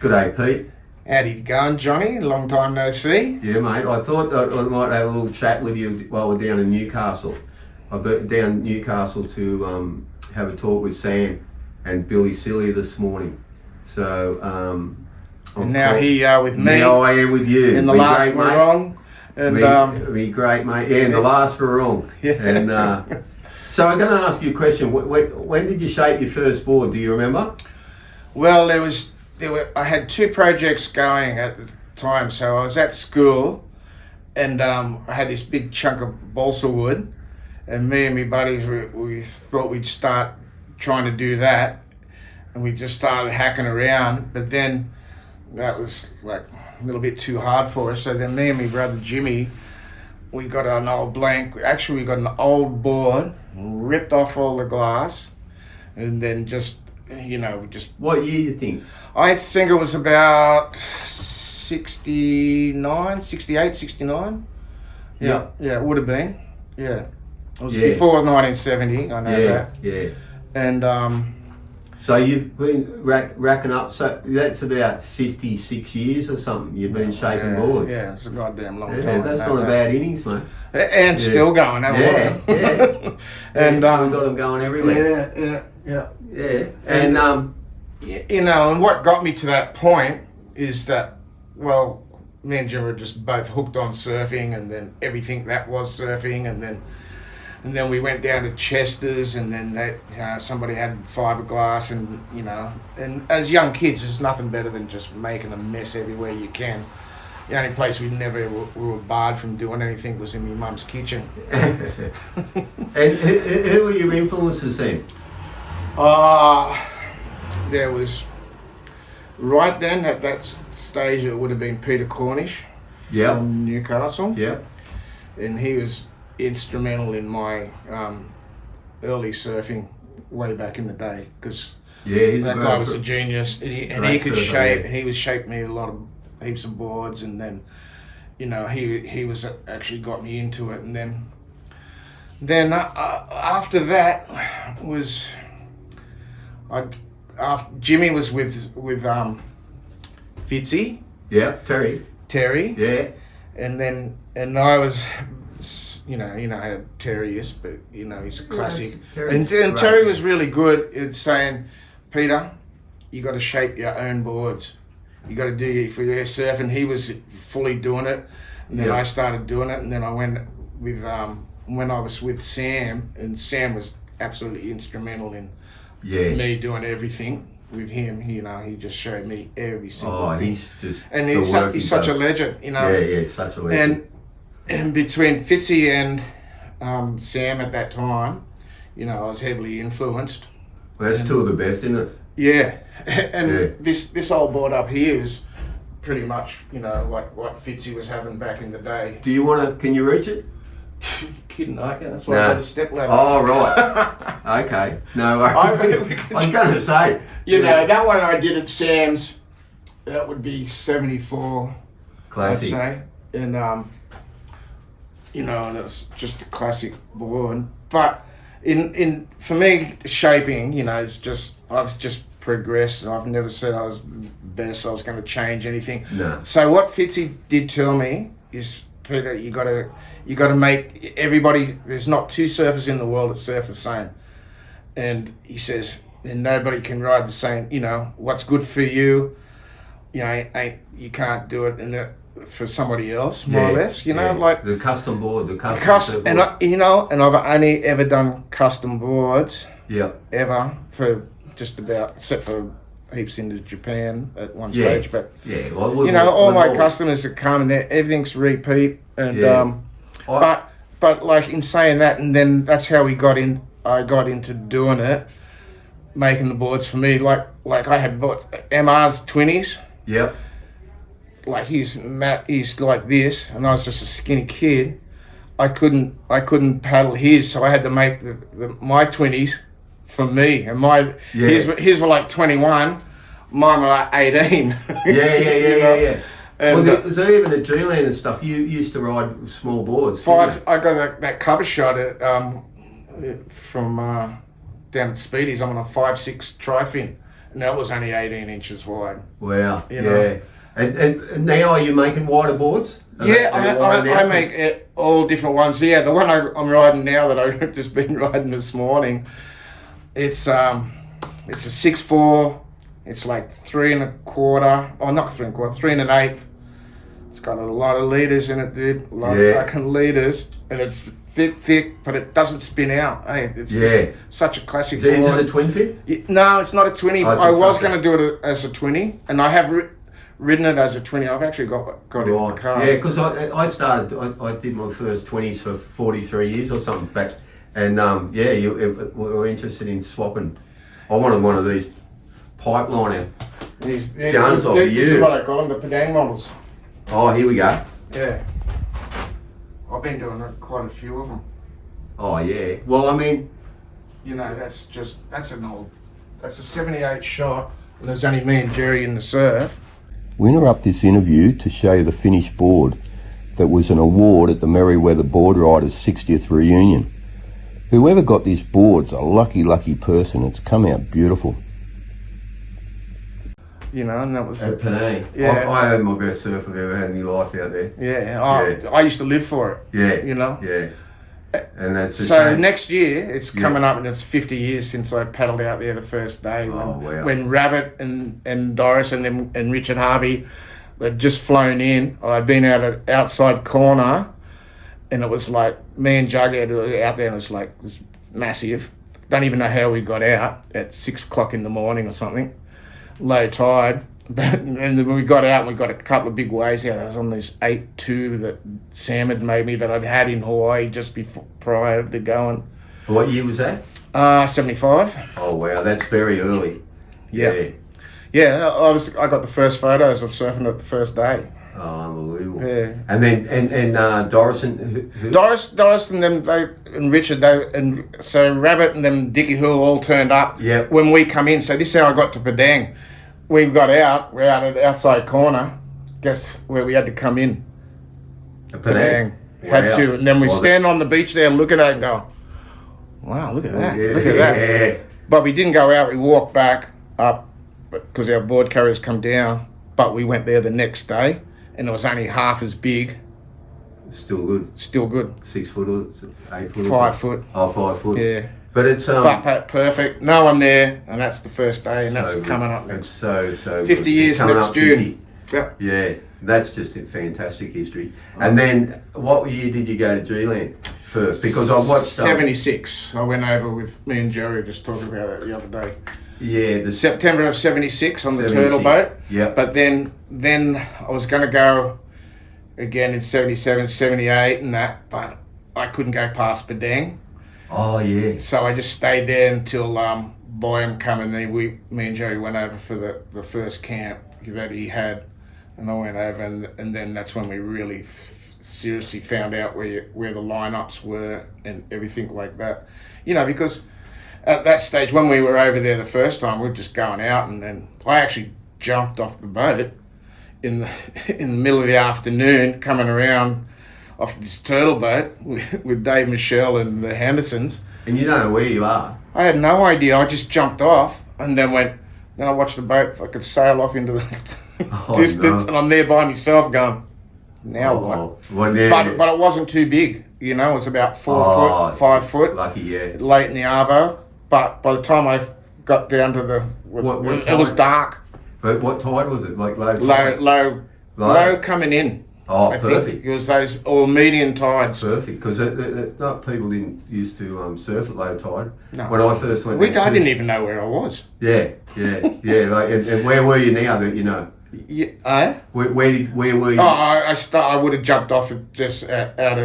G'day, Pete. How'd you going, Johnny? Long time no see. Yeah, mate. I thought I might have a little chat with you while we're down in Newcastle. I've been down Newcastle to have a talk with Sam and Billy Silly this morning. So, and now here you are with me. Now I am with you. In the last we're wrong. And be great, mate. Yeah, in the last we're wrong. Yeah. And so I'm going to ask you a question. When did you shape your first board? Do you remember? Well, I had two projects going at the time. So I was at school, and I had this big chunk of balsa wood, and me and my buddies we thought we'd start trying to do that, and we just started hacking around. But then that was like a little bit too hard for us. So then me and my brother Jimmy, we got an old blank. Actually, we got an old board, ripped off all the glass, and then just. What year you think? I think it was about 69, 68, 69. Yeah, it would have been. Yeah. It was before 1970, I know that. Yeah. And so you've been racking up, so that's about 56 years or something you've been shaping boards. Yeah, it's a goddamn long time. Yeah, that's not a bad innings, mate. And still going, yeah. And we've got them going everywhere. Yeah. And and what got me to that point is that, well, me and Jim were just both hooked on surfing, and then everything that was surfing, and then we went down to Chester's, and then somebody had fiberglass, and as young kids, there's nothing better than just making a mess everywhere you can. The only place we were barred from doing anything was in my mum's kitchen. And who were your influences then? There was, right then at that stage, it would have been Peter Cornish from Newcastle. Yep. And he was instrumental in my early surfing way back in the day, because that guy was a genius, and he could shape. He was shaped me heaps of boards, and then he was actually got me into it, and then after that was Jimmy was with Fitzy. Yeah, Terry. Yeah. And I was, you know how Terry is, but he's a classic. And Terry was really good at saying, Peter, you got to shape your own boards. You got to do it for your surf, and he was fully doing it. And then I started doing it, and then I went with when I was with Sam, and Sam was absolutely instrumental in me doing everything with him. He just showed me every single thing. He's just he's such a legend. Yeah, such a legend. And between Fitzy and Sam at that time, I was heavily influenced. Well, that's two of the best, isn't it? Yeah, and this old board up here is pretty much like what Fitzy was having back in the day. Can you reach it? Kidding, that's why I got a step ladder. Oh, right. Okay. No, I was going to say. That one I did at Sam's, that would be 74. Classic. I'd say. And, and it's just a classic board. But for me, shaping, it's just, I've just progressed. I've never said I was the best, I was going to change anything. No. So what Fitzy did tell me is, Peter, you got to make everybody. There's not two surfers in the world that surf the same, and he says, and nobody can ride the same. What's good for you, you can't do it, and for somebody else, more or less. Like the custom board, the custom and and I've only ever done custom boards. Yeah. Ever for just about, except for heaps into Japan at one stage, but all my customers that come and everything's repeat, and but like in saying that, and then that's how I got into doing it, making the boards for me. Like I had bought MR's 20s. Yep. Like he's like this, and I was just a skinny kid. I couldn't paddle his, so I had to make my 20s for me, and his were like 21, mine were like 18. Yeah. And so even at GLand and stuff, you used to ride small boards. I got that cover shot from down at Speedy's. I'm on a 5.6 tri-fin, and that was only 18 inches wide. Wow. You know. And now are you making wider boards? I make all different ones. Yeah, the one I'm riding now that I've just been riding this morning, it's a 6'4". It's like 3 1/4. Oh, not 3 1/4, 3 1/8. It's got a lot of liters in it, dude. A lot of fucking liters, and it's thick, but it doesn't spin out. Hey, it's just such a classic. Is it a twin fit? No, it's not a 20. Oh, I was going to do it as a 20, and I have ridden it as a 20. I've actually got it in the car. Yeah, because I did my first 20s for 43 years or something back, and we were interested in swapping. I wanted one of these pipeline guns off you. This is what I call them, the Padang models. Oh, here we go. Yeah. I've been doing quite a few of them. Oh yeah. Well, I mean, you know, that's a 78 shot, and there's only me and Jerry in the surf. We interrupt this interview to show you the finished board that was an award at the Merriweather Board Riders 60th reunion. Whoever got this board's a lucky person. It's come out beautiful. You know, and that was at Padang. Yeah. I had my best surf I've ever had in my life out there. Yeah. I used to live for it. Yeah. You know? Yeah. And that's the so same. Next year it's coming up, and it's 50 years since I paddled out there the first day when Rabbit and Doris and Richard Harvey had just flown in. I'd been out at outside corner, and it was like me and Jughead were out there, and it was like this massive. Don't even know how we got out at 6 o'clock in the morning or something. Low tide, and then we got out and we got a couple of big waves out. I was on this 8.2 that Sam had made me that I'd had in Hawaii just before prior to going. What year was that? 75. Oh wow, that's very early. Yeah. I got the first photos of surfing it the first day. Oh, unbelievable. Yeah. And then and Doris and who? Doris and them and Richard and so Rabbit and them Dickie who all turned up. Yep. When we come in. So this is how I got to Padang. We got out. We're out at the outside corner. Guess where we had to come in? Padang. Had to, and then we stand on the beach there, looking at it, and go, "Wow, look at that! Look at that!" But we didn't go out. We walked back up because our board carriers come down. But we went there the next day, and it was only half as big. Still good. Still good. 6 foot or 8 foot? 5 foot. Oh, 5 foot. Yeah. But it's but perfect. No one there, and that's the first day, and that's good. coming up next. It's so 50 good. years Coming next up June. 50. Yep. Yeah, that's just a fantastic history. And then, what year did you go to GLand first? Because I watched 76. I went over with me and Jerry, just talking about it the other day. Yeah, the September of 76 on the 76. turtle boat. Yeah. But then I was going to go again in 77, 78 and that, but I couldn't go past Padang. Oh yeah. So I just stayed there until Boyum come, and then me and Jerry went over for the first camp that he had, and I went over, and then that's when we really seriously found out where the lineups were and everything like that. You know, because at that stage when we were over there the first time, we were just going out, and then I actually jumped off the boat in the middle of the afternoon, coming around off this turtle boat with Dave Michelle and the Hendersons. And you don't know where you are. I had no idea. I just jumped off and then I watched the boat. If I could sail off into the distance, and I'm there by myself going, now what? Well, But it wasn't too big. You know, it was about 4 foot, 5 foot. Lucky, yeah. Late in the arvo. But by the time I got down to it was dark. But what tide was it? Like low tide? Low coming in. Oh, I perfect. think it was those, or median tides. Perfect, because people didn't used to surf at low tide. No. When I first went, I didn't even know where I was. Yeah. Like, and where were you now that you know? Yeah. Where were you? Oh, I would have jumped off just out at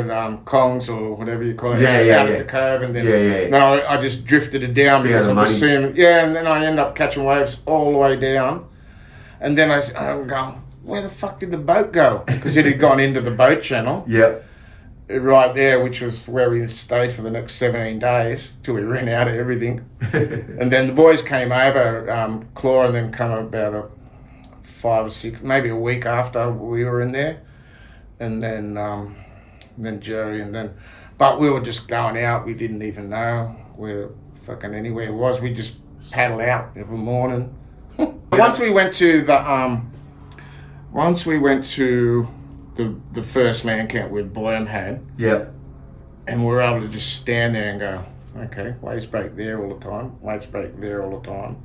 Kongs or whatever you call it. Out at the cove, and then no, I just drifted it down because I'm assuming. Yeah, and then I end up catching waves all the way down, and then I'm going, where the fuck did the boat go? Because it had gone into the boat channel. Yep. Right there, which was where we stayed for the next 17 days till we ran out of everything. And then the boys came over, Claw and them come about 5 or 6, maybe a week after we were in there. And then Jerry but we were just going out. We didn't even know where fucking anywhere it was. We just paddle out every morning. Once we went to the first land camp where Boyum had, Yep. and we were able to just stand there and go, okay, waves break there all the time, waves break there all the time.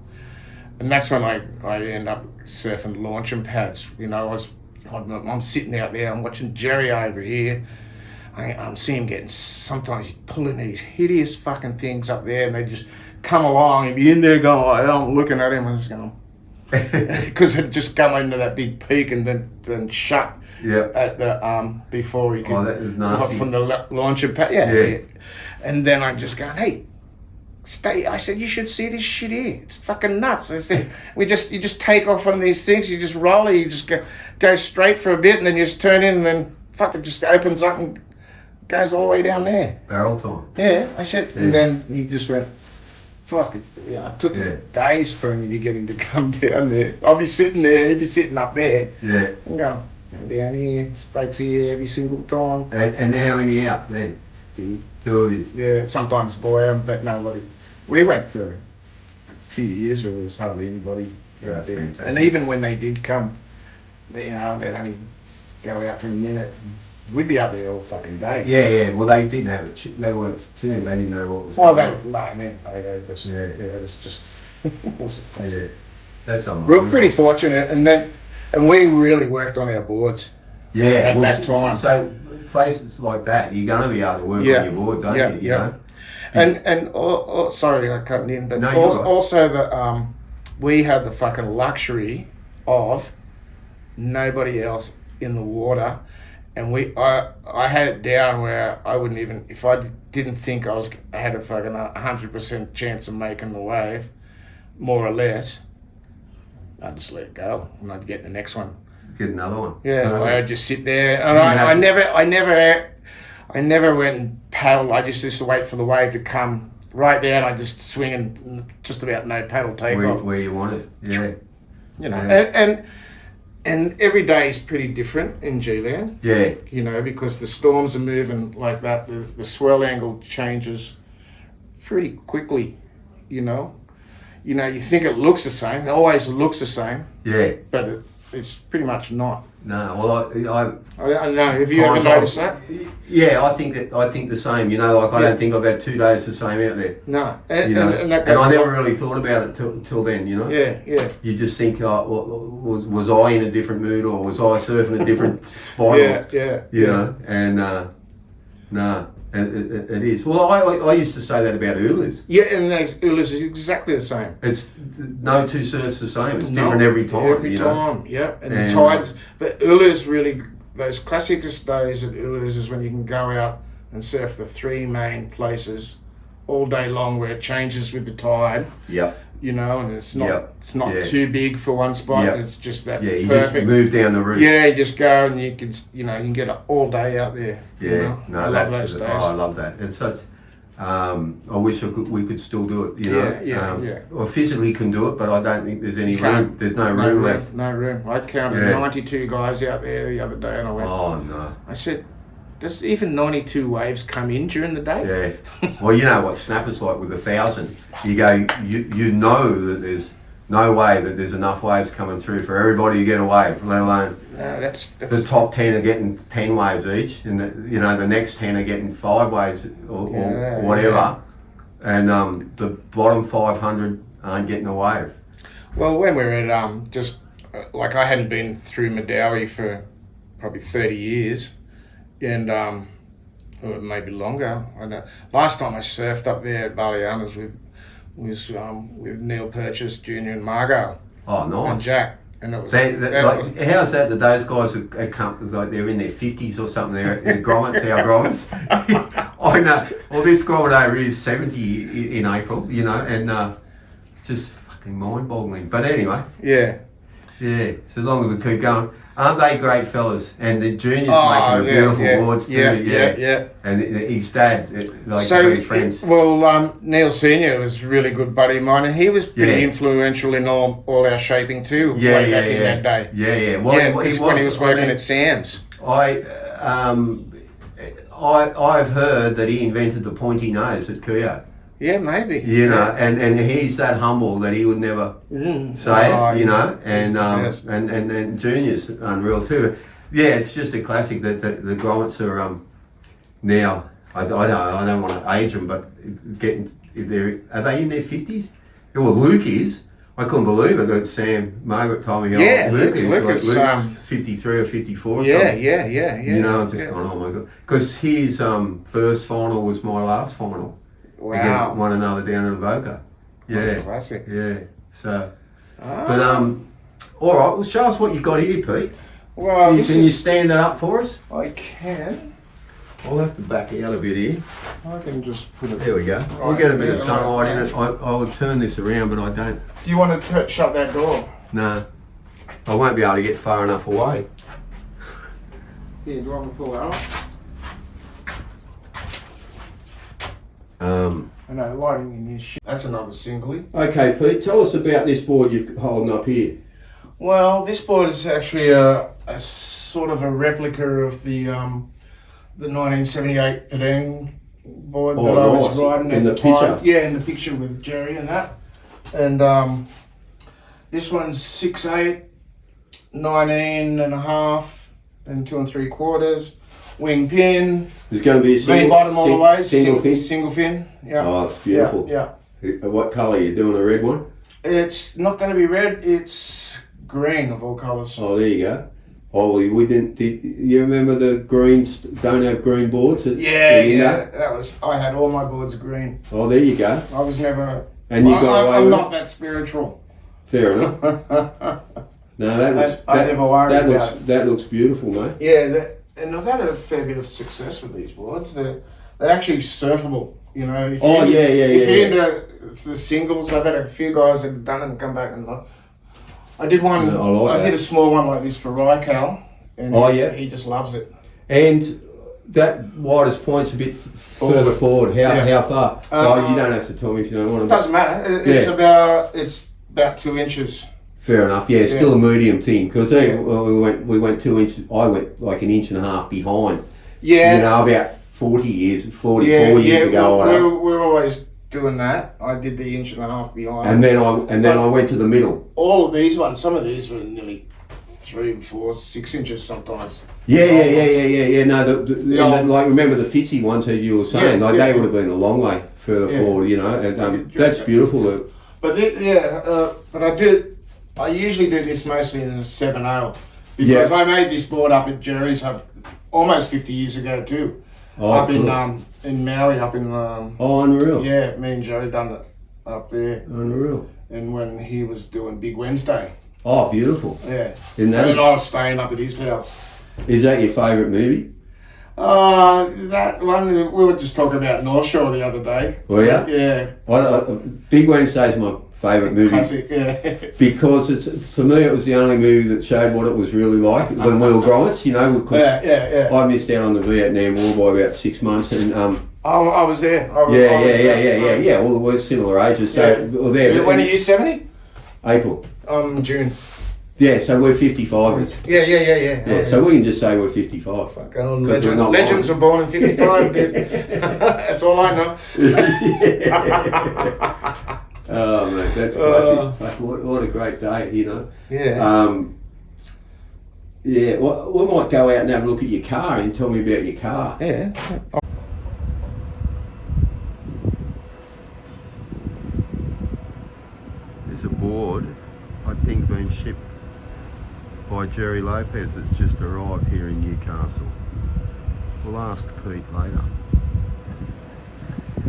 And that's when I end up surfing launching pads. You know, I'm sitting out there, I'm watching Jerry over here. I'm seeing him getting, sometimes he's pulling these hideous fucking things up there, and they just come along and be in there going, I'm looking at him and just going, because it just come into that big peak and then shut at the before he could that is nasty. from the launching pad. Yeah. And then I'm just going, hey, stay. I said, you should see this shit here. It's fucking nuts. I said, you just take off on these things. You just roll it. You just go straight for a bit, and then you just turn in, and then fuck it just opens up and goes all the way down there. Barrel time. Yeah, I said, and then he just went, fuck it. Yeah, it took days for me to get him to come down there. I'll be sitting there, he'd be sitting up there. Yeah. And go down here, breaks here every single time. And how many out then? 2 of you. Yeah, sometimes but nobody. We went for a few years where there was hardly anybody out there. Fantastic. And even when they did come, they'd only go out for a minute. We'd be out there all fucking day. Yeah. Well, they didn't have it. They weren't tuned. They didn't know what was Well, going on. it's just. Yeah. That's all right. We're pretty fortunate, and we really worked on our boards. Yeah. At that time. So places like that, you're going to be able to work on your boards, aren't you? You know? And sorry, I cut in, but No, you're right. also that we had the fucking luxury of nobody else in the water, and I had it down where I wouldn't even, if I didn't think I had a fucking 100% chance of making the wave, more or less, I'd just let it go and I'd get the next one. Get another one. Yeah, I'd just sit there, and I never went and paddled. I just used to wait for the wave to come right there, and I just swing and just about no paddle take off. Where you want it, yeah. You know, and every day is pretty different in GLand. Yeah. You know, because the storms are moving like that. The swell angle changes pretty quickly. You know, you think it looks the same. It always looks the same. Yeah. But it's pretty much not. No, well, I don't know. Have you ever noticed that? Yeah, I think the same. You know, like I don't think I've had 2 days the same out there. No, and I never really thought about it till then. You know. Yeah. You just think, was I in a different mood, or was I surfing a different spot? Yeah. You know, and no. It is. Well, I used to say that about Ulas. Yeah, and those Ulas is exactly the same. It's no two surfs the same. It's different every time. Every time, yeah. And the tides. But Ulas really, those classicest days at Ulas is when you can go out and surf the 3 main places all day long, where it changes with the tide. Yep. You know, and it's not too big for one spot. Yep. It's just that you perfect. Just move down the route. Yeah, you just go and you can get all day out there. Yeah, you know? no, I love those days. I love that. It's such. I wish we could still do it. You know. Yeah. I physically can do it, but I don't think there's any room. There's no room left. No room. I counted 92 guys out there the other day, and I went. Oh no. I said, does even 92 waves come in during the day? Yeah. Well, you know what snapper's like with 1,000. You go, you know that there's no way that there's enough waves coming through for everybody to get a wave, let alone that's the top 10 are getting 10 waves each, and the next 10 are getting 5 waves or whatever, and the bottom 500 aren't getting a wave. Well, when we were at like I hadn't been through Madawi for probably 30 years. And or maybe longer. I know. Last time I surfed up there at Balianas was with Neil Purchase Jr. and Margot. Oh, nice. And Jack. And it was. How's that? That those guys are like they're in their 50s or something. They're grommets, our grommets. I know. Well, this grommet over is 70 in April. You know, and just fucking mind-boggling. But anyway. Yeah. Yeah. So long as we keep going. Aren't they great fellas? And the junior's making beautiful boards too. Yeah. And his dad, very friends. Neil Senior was a really good buddy of mine, and he was pretty influential in all our shaping too. Way back in that day. Yeah. Well, when he was working at Sam's. I've heard that he invented the pointy nose at Kuya. Yeah, maybe. You know, and he's that humble that he would never say it, you know, and Junior's unreal too. Yeah, it's just a classic that the Grommets are now. I don't want to age them, but are they in their 50s? Well, Luke is. I couldn't believe it that Sam Margaret told me how old Luke is. Luke's 53 or 54 or something. Yeah. You know, it's just going, oh my God. Because his first final was my last final. Wow. Against one another down at Avoca. Yeah. Classic. Yeah. So, but all right. Well, show us what you got here, Pete. Well, Can you stand that up for us? I can. I'll have to back out a bit here. I can just put it. There we go. We'll get a bit of sunlight in it. I would turn this around, but I don't. Do you want to shut that door? No. I won't be able to get far enough away. Yeah, do you want me to pull that off? I know, lighting in his shit. That's another singly. Okay, Pete, tell us about this board you're holding up here. Well, this board is actually a sort of a replica of the 1978 Padang board that I was riding at the time. Picture. Yeah, in the picture with Jerry and that. And this one's 6'8", 19 and a half, and 2 3/4. Wing pin. There's going to be a single, bottom all the way. single fin? Single fin, yeah. Oh, it's beautiful. Yeah. What colour are you doing? A red one? It's not going to be red, it's green of all colours. Oh, there you go. Oh, well, we didn't. Did you remember the greens don't have green boards? Yeah. That was. I had all my boards green. Oh, there you go. I was never. And you got away I'm with not it? that spiritual. Fair enough. No, that looks. I never worried that about looks. it. That looks beautiful, mate. Yeah, and I've had a fair bit of success with these boards. They're actually surfable. You know. If you're into the singles, I've had a few guys that have done it and come back and. I did one. I did a small one like this for Raikal, and he just loves it. And that widest point's a bit further forward. How far? You don't have to tell me if you don't want to. It doesn't matter. It's about 2 inches. Fair enough. Yeah, it's still a medium thing because we went 2 inches. I went like 1.5 inches behind. Yeah. You know, about 44 years ago. We're always doing that. I did the 1.5 inches behind. And then I went to the middle. All of these ones, some of these were nearly 3, 4, 6 inches sometimes. Yeah. No, like remember the Fitzy ones that you were saying, they would have been a long way further forward, you know. And that's beautiful. But I usually do this mostly in a 7/0 because I made this board up at Jerry's almost 50 years ago too. Up in Maui, up in unreal. Yeah, me and Jerry done it up there. Unreal. And when he was doing Big Wednesday. Oh, beautiful. Yeah. Then I was staying up at his house. Is that your favourite movie? That one, we were just talking about North Shore the other day. Oh, yeah? Yeah. Big Wednesday is my favourite movie. Classic, yeah. Because for me it was the only movie that showed what it was really like when we were Grommets, you know, because I missed out on the Vietnam War by about 6 months and I was there. Yeah. Well, we're similar ages, so we're there. When are you 70? April. June. Yeah, so we're 55ers. Yeah. So we can just say we're 55. Legends were born in 55, dude. That's all I know. Oh, mate, that's classic. What a great day, you know. Yeah. We might go out and have a look at your car and tell me about your car. Yeah. There's a board, I think, being shipped by Jerry Lopez that's just arrived here in Newcastle. We'll ask Pete later.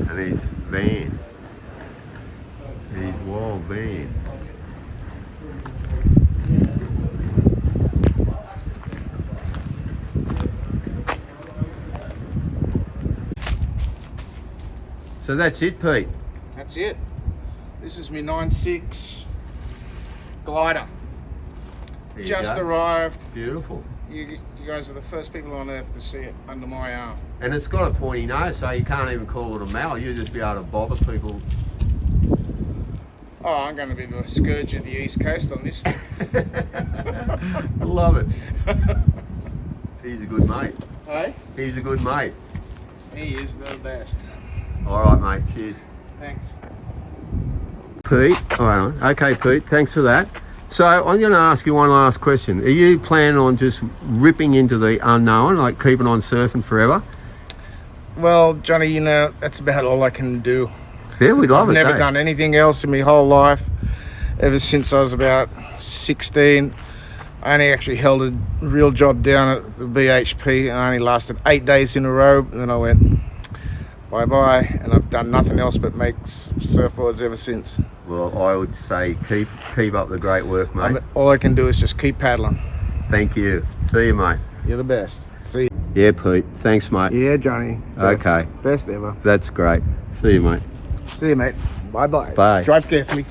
And his van. His wild van. So that's it, Pete. That's it. This is my 9.6 glider. Just arrived. Beautiful. You guys are the first people on earth to see it under my arm. And it's got a pointy nose, so you can't even call it a mal. You'll just be able to bother people. Oh, I'm going to be the scourge of the East Coast on this. I love it. He's a good mate. Hey? He's a good mate. He is the best. All right, mate. Cheers. Thanks. Pete. Oh, hang on. Okay, Pete. Thanks for that. So I'm going to ask you one last question. Are you planning on just ripping into the unknown, like keeping on surfing forever? Well, Johnny, you know, that's about all I can do. Yeah, we love I've it. never eh? done anything else in my whole life. Ever since I was about 16, I only actually held a real job down at the BHP, and I only lasted 8 days in a row, and then I went bye-bye, and I've done nothing else but make surfboards ever since. Well, I would say keep up the great work, mate. All I can do is just keep paddling. Thank you. See you, mate. You're the best. See you. Yeah, Pete. Thanks, mate. Yeah, Johnny. Best. Okay. Best ever. That's great. See you, mate. See you, mate. Bye-bye. Bye. Drive carefully.